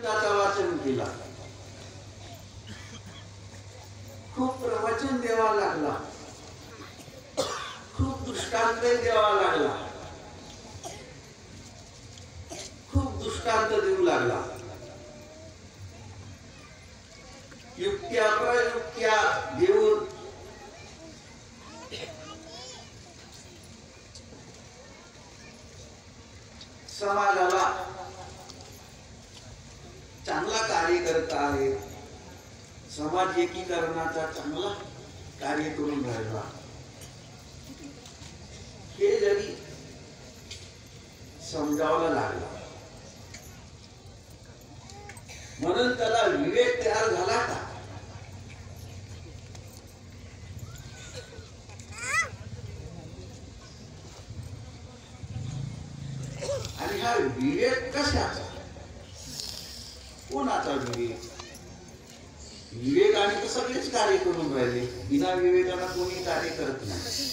युक्ताचं वाचन केला, खूप प्रवचन द्यावा लागला, खूप दृष्टांत द्यावा लागला, खूप दृष्टांत देऊ लागला. युक्त्या प्रयुक्त्या देऊन समाजाला चांगला कार्य करत आहे, समाज एकीकरणाचा चांगला कार्य करून राहिला. हे जरी समजावलं लागलं, म्हणून त्याला विवेक तयार झाला का? आणि हा विवेक कशाचा, कोणाचा विवेक? विवेकाने तर सगळेच कार्य करून राहिले, बिना विवेकाने कोणी कार्य करत नाही.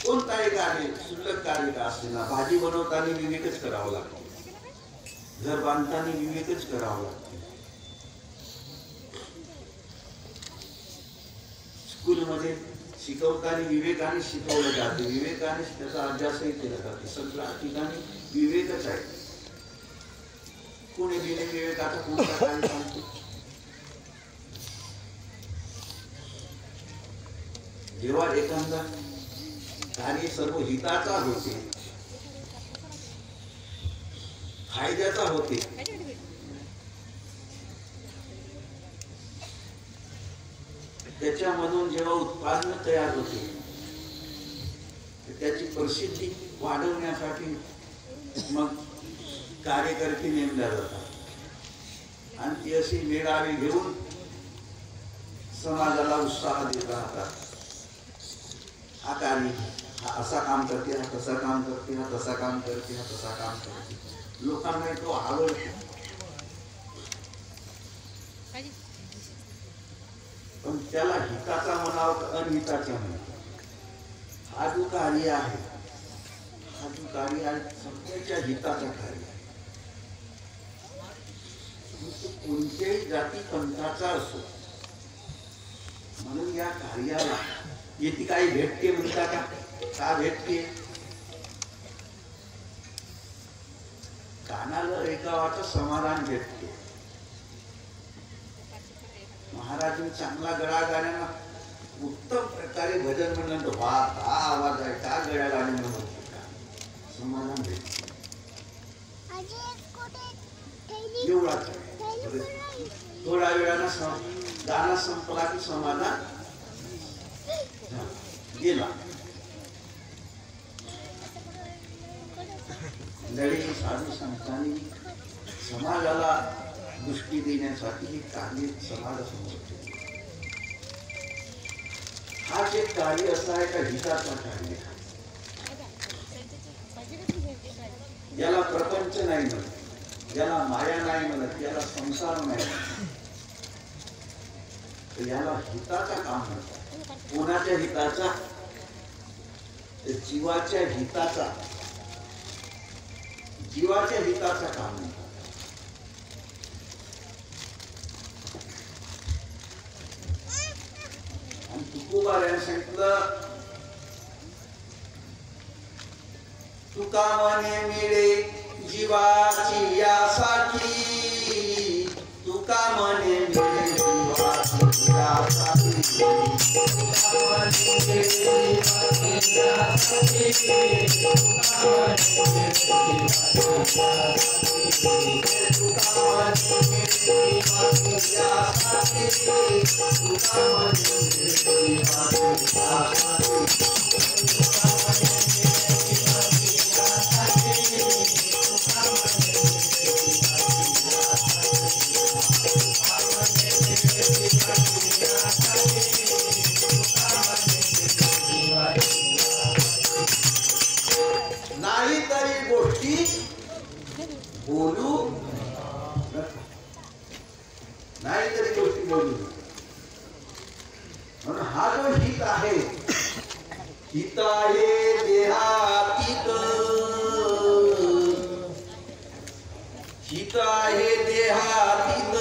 कोणताही कार्य, शुल्लक कार्य का असेना, भाजी बनवताना विवेकच करावं लागतं, घर बांधताना विवेकच करावं लागतं, स्कूलमध्ये शिकवताना विवेकाने शिकवलं जाते, विवेकाने त्याचा अभ्यासही केला जातो. सगळ्या ठिकाणी विवेकच आहे. कोणी बिना विवेकाचा कोणता कार्य सांगतो? जेव्हा एखादा कार्य सर्व हिताचा होते, फायद्याचा होते, त्याच्यामधून जेव्हा उत्पादन तयार होते, त्याची प्रसिद्धी वाढवण्यासाठी मग कार्यकर्ते नेमल्या जातात आणि ती अशी मेळावे घेऊन समाजाला उत्साह देत राहतात. हा कार्य, हा असा काम करते, हा तसा काम करते, हा तसा काम करते, हा तसा काम करते. लोकांना तो आवडतो, पण त्याला हिताचा म्हणावं का अनहिताचा म्हणावं? हा जो कार्य आहे, हा जो कार्य आहे सगळ्याच्या हिताचा कार्य आहे. कोणत्याही जाती पंथाचा असो, म्हणून या कार्याला येथे काही भेटते म्हणता का? का भेटते? कानाला ऐकावाचं समाधान भेटते. महाराजांनी चांगला गळा गाण्याला उत्तम प्रकारे भजन म्हणलं, वा का आवाज आहे, का गळ्या गाणे म्हणत, समाधान भेटते. एवढाच थोड्या वेळानं गाणं संपला की समाधान गेला. लढी साधू संतांनी समाजाला दृष्टी देण्यासाठी हे कार्य समाजासमोर ठेवले. हा जे कार्य असं आहे का हिताचा कार्य, याला प्रपंच नाही म्हणत, याला माया नाही म्हणत, याला संसार नाही म्हणत, तर याला हिताचा काम म्हणतात. कोणाच्या हिताचा? जीवाच्या हिताचा, जीवाच्या हिताचा काम म्हणतात. आणि तुकोबाराने सांगितलं, तुका म्हणे मिळे जीवाची यासाठी, तुका म्हणे मिळे जीवाची यासाठी, तुका म्हणे मिळे जीवाची यासाठी, तुका म्हणे मिळे जीवाची यासाठी, तुका म्हणे मिळे जीवाची यासाठी, तुका म्हणे मिळे जीवाची नाही तरी गोष्टी बोलू, नाही तरी गोष्टी बोलू. म्हणून हा जो हित आहे, हित आहे आहे देहातीत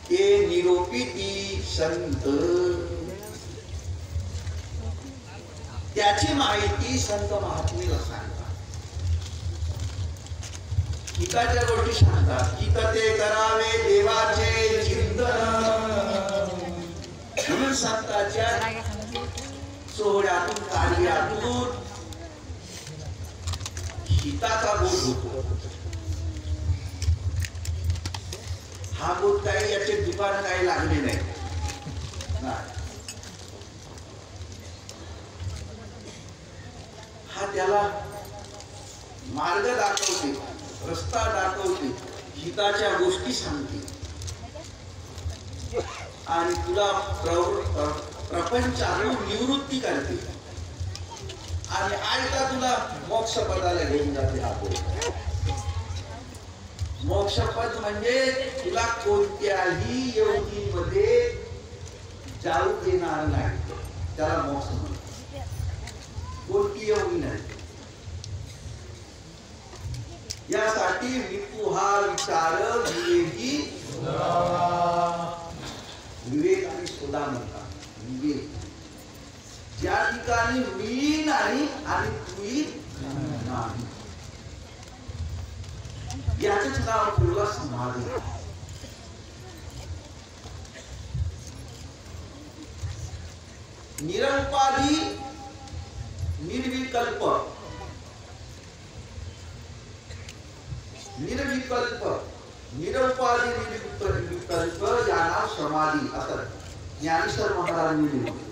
ते निरोपिती संत त्याची माहिती संत महात्मेला सांगतात हिताच्या गोष्टी सांगतात हित ते करावे देवाचे चिंतन म्हणून संतांच्या सोहळ्यातून कार्यातून हिताचा बोध होतो हा बोध काही याचे दुकान काही लागले नाही हा त्याला मार्ग दाखवते रस्ता दाखवते हिताच्या गोष्टी सांगते आणि तुला प्रपंचातून निवृत्ती करते आणि आयता तुला मोक्षपदाला घेऊन जाते हा बोध मोक्षपद म्हणजे तुला कोणत्याही योगीमध्ये जाऊ देणार नाही त्याला मोक्ष म्हणतात कोणती योगी नाही यासाठी मृत्यू हा विचार विवेकी विवेक आणि सुधा म्हणतात विवेक ज्या ठिकाणी मी नाही आणि तुही नाही याचंच नाव ठेवलं समाधी निरंपादी निर्विकल्प निर्विकल्प निरंपादी निर्विकल्प याना समाधी असं ज्ञानेश्वर महाराजांनी लिहिलं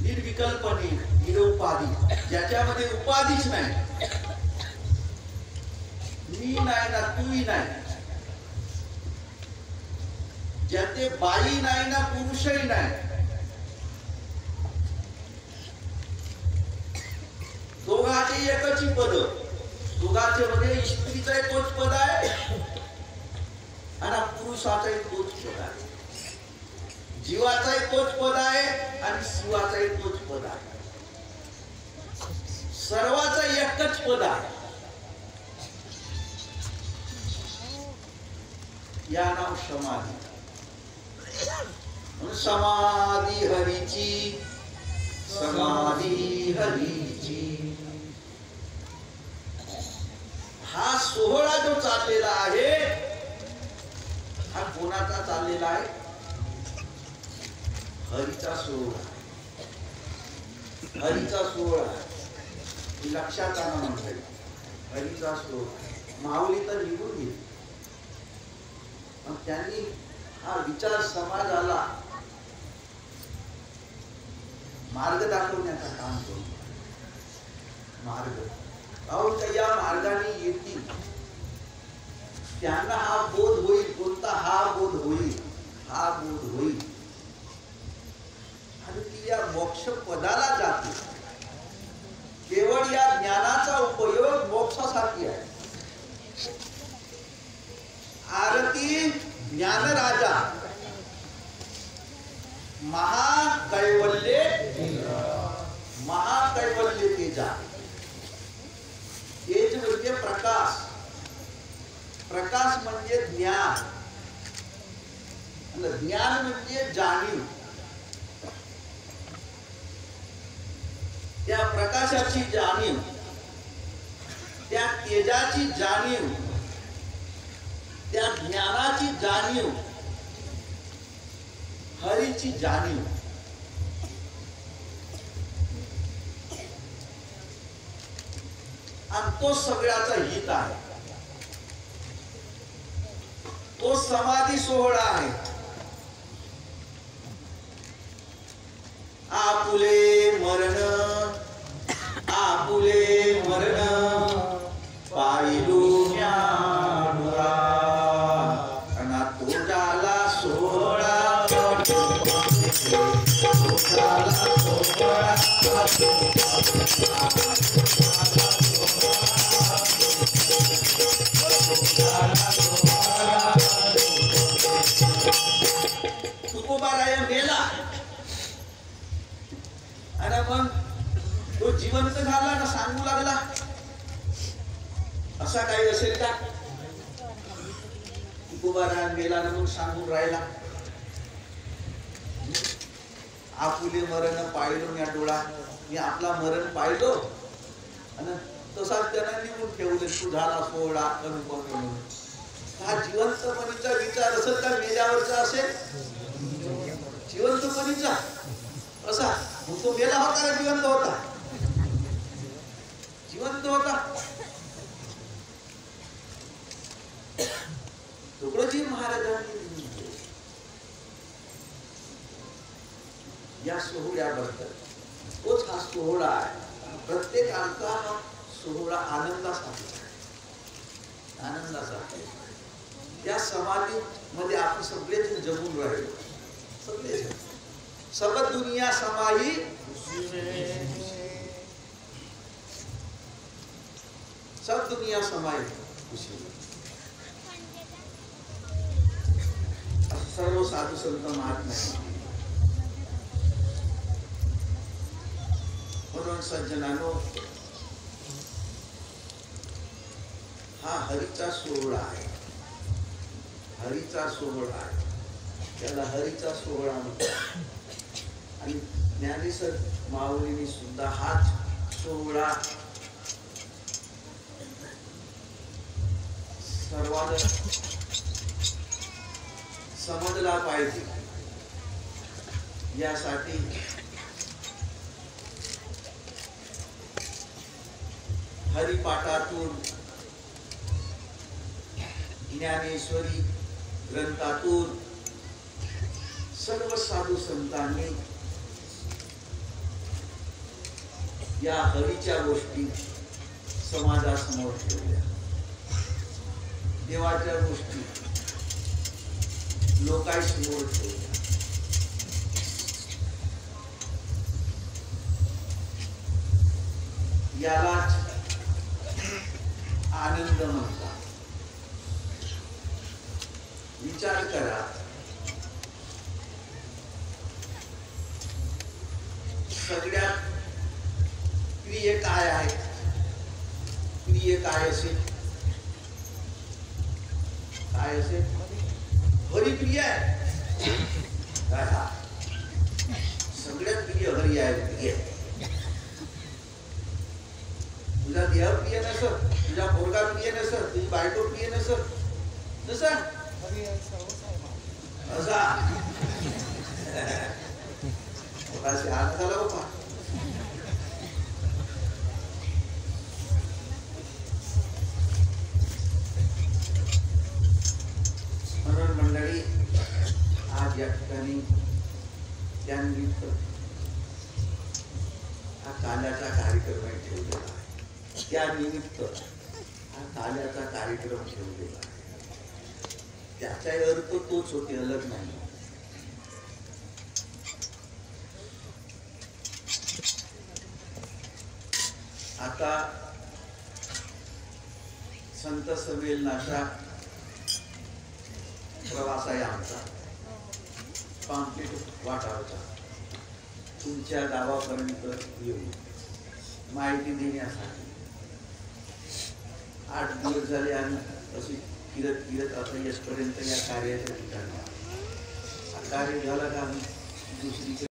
निर्विकल्पने निरउपाधी ज्याच्यामध्ये उपाधीच नाही मी नाही ना तूही नाही ज्याते बाई नाही ना पुरुषही नाही दोघांचे एकच पद दोघांचे मध्ये स्त्रीचा तोच पद आहे आणि पुरुषाचा तोच पद आहे जीवाचा तोच पद आहे आणि शिवाचा तोच पद आहे सर्वाचा एकच पद आहे या नाव समाधी समाधी हरीची समाधी हरीची हा सोहळा जो चाललेला आहे हा कोणाचा चाललेला आहे हरीचा सोहळा हरीचा सोहळा लक्षात आणा म्हणते हरीचा सोहळा माऊली तर निघून गेली त्यांनी हा विचार समाजाला मार्ग दाखवण्याचा काम करू मार्ग अहो या मार्गाने येतील त्यांना हा बोध होईल कोणता हा बोध होईल हा बोध होईल आणि ती या मोक्ष पदाला जाते केवळ या ज्ञानाचा उपयोग मोक्षासाठी आहे आरती ज्ञानराजा महाकैवल्य महाकैवल्य तेजा तेज म्हणजे प्रकाश प्रकाश म्हणजे ज्ञान ज्ञान म्हणजे जाणीव त्या प्रकाशाची जाणीव त्या तेजाची जाणीव त्या ज्ञानाची जाणीव हरीची जाणीव आणि तो सगळ्याचा हित आहे तो समाधी सोहळा आहे आपुले मरण पाहिलू ज्ञानुरा आणि तो झाला सोहळा तुकोबाराय मेला आणि मग तो जिवंत झाला ना सांगू असा काही असेल का? तुकोबारान गेला म्हणून सांगून राहिला, आपुले मरण पाहिलो या डोळा, मी आपला मरण पाहिलो आणि तसाच त्यांना निघून ठेवले, तू झाला सोहळा अनुपम म्हणून. हा जिवंतपणीचा विचार असेल का मेल्यावरचा असेल? जिवंतपणीचा असा. तो मेला होता का जिवंत होता? जिवंत होता. तुकडोजी महाराजांनी या सोहळ्याबद्दल, तोच हा सोहळा आहे. प्रत्येकाचा सोहळा आनंदासाठी, आनंदासाठी. त्या समाधीमध्ये आपण सगळेजण जगून राहिलो, सगळेजण. सब दुनिया समाही सब दुनिया समाही खुशी. सर्व साधू संत महात्मा. म्हणून सज्जनानो, हा हरीचा सोहळा आहे. हरीचा सोहळा आहे, त्याला हरीचा सोहळा म्हणतात. आणि ज्ञानेश्वर माऊलींनी सुद्धा हाच सोहळा सर्वांना समजला पाहिजे यासाठी हरिपाठातून, ज्ञानेश्वरी ग्रंथातून सर्व साधू संतांनी या हरीच्या गोष्टी समाजासमोर ठेवल्या. देवाच्या गोष्टी लोकांसमोर ठेवल्या. यालाच आनंद म्हणतात. विचार करा, सगळ्यात प्रिय काय आहे? प्रिय काय असेल? काय असेल? हरी प्रिय आहे. सगळ्यात प्रिय हरी आहे. प्रिय तुझा देह प्रिय नसत, तुझा पोरगा प्रिय नसत, तुझी बायको प्रिय नसत, तसा असा हात झाला बाबा. म्हणून मंडळी, आज या ठिकाणी त्यानिमित्त हा काल्याचा कार्यक्रम ठेवलेला आहे. त्यानिमित्त हा काल्याचा कार्यक्रम ठेवलेला आहे. त्याचा अर्थ तोच होते, अलग नाही. आता संत संमेलनाचा प्रवास आहे आमचा. पामपेठ वाटावचा तुमच्या गावापर्यंत येऊन माहिती देण्यासाठी 8 दिवस झाले आणि अशी फिरत फिरत आता येसपर्यंत या कार्याच्या ठिकाणी कार्य झालं का दुसरीकडे